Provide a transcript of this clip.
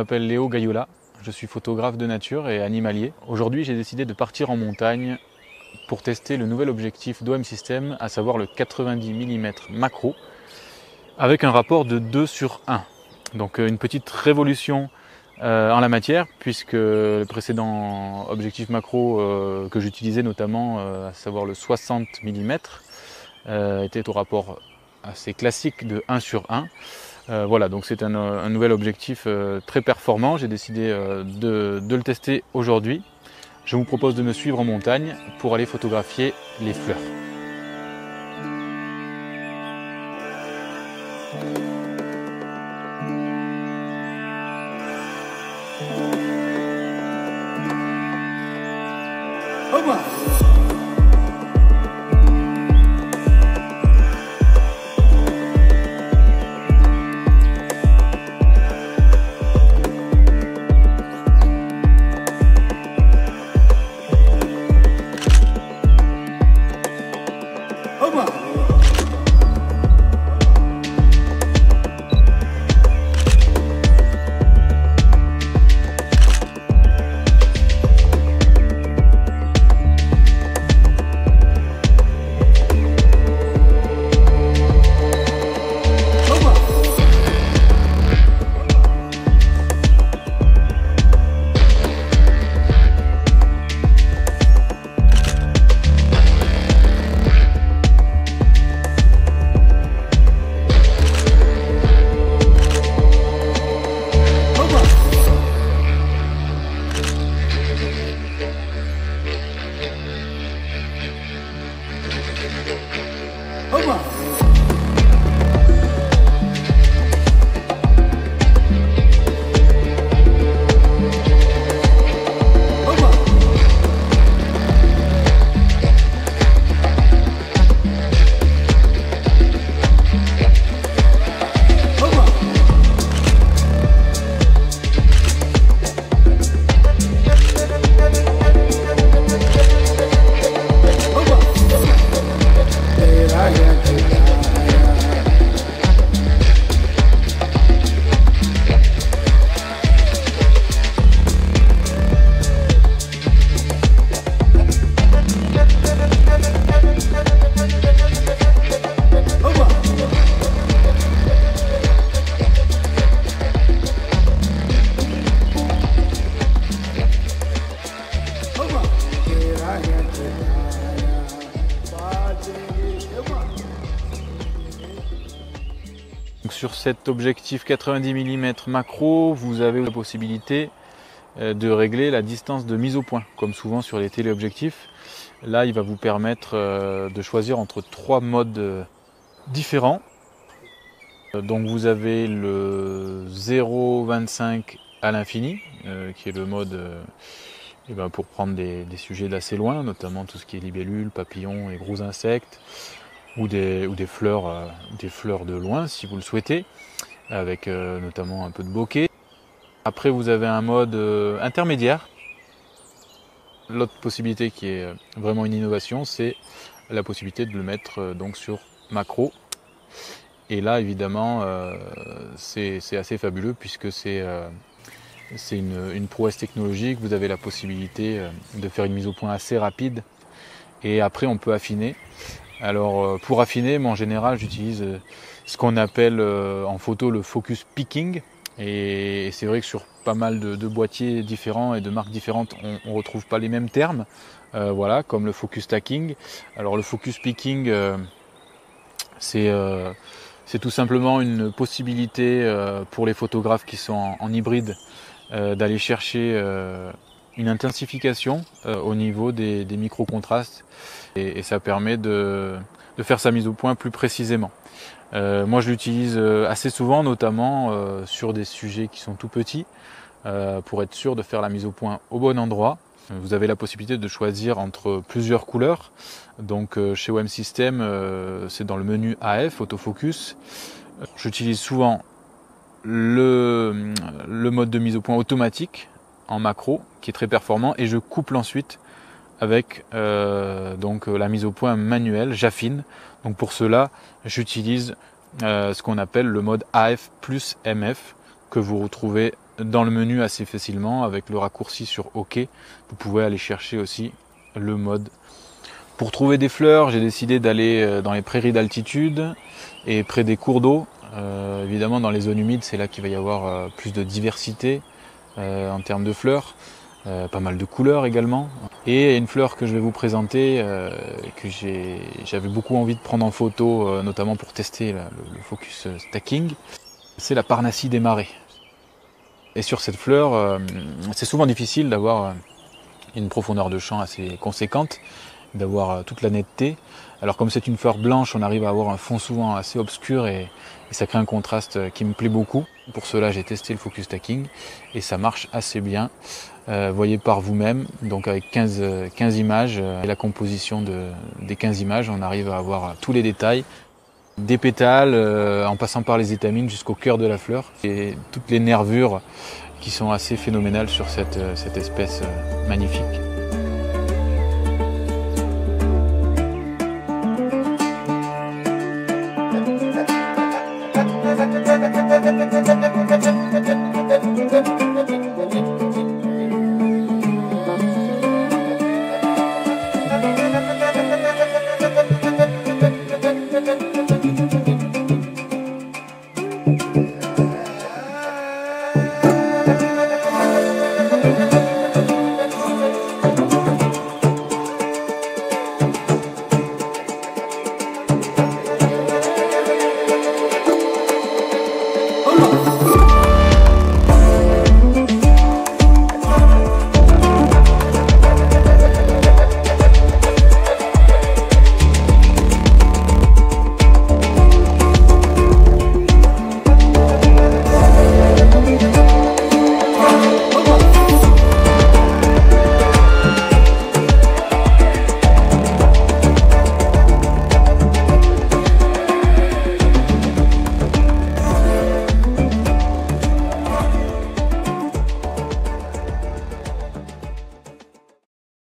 m'appelle Léo Gaiola, je suis photographe de nature et animalier. Aujourd'hui, j'ai décidé de partir en montagne pour tester le nouvel objectif d'OM System, à savoir le 90 mm macro, avec un rapport de 2:1. Donc une petite révolution en la matière, puisque le précédent objectif macro que j'utilisais notamment, à savoir le 60 mm, était au rapport assez classique de 1:1. Voilà, donc c'est un nouvel objectif très performant. J'ai décidé de le tester aujourd'hui. Je vous propose de me suivre en montagne pour aller photographier les fleurs. Donc sur cet objectif 90 mm macro, vous avez la possibilité de régler la distance de mise au point, comme souvent sur les téléobjectifs. Là, il va vous permettre de choisir entre 3 modes différents. Donc vous avez le 0,25 à l'infini, qui est le mode pour prendre des sujets d'assez loin, notamment tout ce qui est libellules, papillons et gros insectes, ou des fleurs de loin si vous le souhaitez, avec notamment un peu de bokeh. Après vous avez un mode intermédiaire. L'autre possibilité qui est vraiment une innovation, c'est la possibilité de le mettre donc sur macro. Et là évidemment c'est assez fabuleux, puisque c'est une prouesse technologique. Vous avez la possibilité de faire une mise au point assez rapide, et après on peut affiner. Alors pour affiner, moi en général j'utilise ce qu'on appelle en photo le focus picking, et c'est vrai que sur pas mal de boîtiers différents et de marques différentes, on ne retrouve pas les mêmes termes, voilà, comme le focus stacking. Alors le focus picking, c'est tout simplement une possibilité pour les photographes qui sont en hybride d'aller chercher une intensification au niveau des micro-contrastes, et ça permet de faire sa mise au point plus précisément. Moi je l'utilise assez souvent, notamment sur des sujets qui sont tout petits, pour être sûr de faire la mise au point au bon endroit. Vous avez la possibilité de choisir entre plusieurs couleurs. Donc chez OM System, c'est dans le menu AF, Autofocus. J'utilise souvent le mode de mise au point automatique en macro, qui est très performant, et je couple ensuite avec donc la mise au point manuelle, j'affine. Donc pour cela, j'utilise ce qu'on appelle le mode AF plus MF, que vous retrouvez dans le menu assez facilement avec le raccourci sur OK. Vous pouvez aller chercher aussi le mode. Pour trouver des fleurs, j'ai décidé d'aller dans les prairies d'altitude et près des cours d'eau. Évidemment, dans les zones humides, c'est là qu'il va y avoir plus de diversité en termes de fleurs, pas mal de couleurs également. Et une fleur que je vais vous présenter, que j'avais beaucoup envie de prendre en photo, notamment pour tester le focus stacking, c'est la Parnassie des marais. Et sur cette fleur, c'est souvent difficile d'avoir une profondeur de champ assez conséquente, d'avoir toute la netteté. Alors comme c'est une fleur blanche, on arrive à avoir un fond souvent assez obscur et ça crée un contraste qui me plaît beaucoup. Pour cela, j'ai testé le focus stacking et ça marche assez bien. Voyez par vous-même, donc avec 15 images et la composition des 15 images, on arrive à avoir tous les détails. Des pétales, en passant par les étamines jusqu'au cœur de la fleur et toutes les nervures qui sont assez phénoménales sur cette espèce magnifique.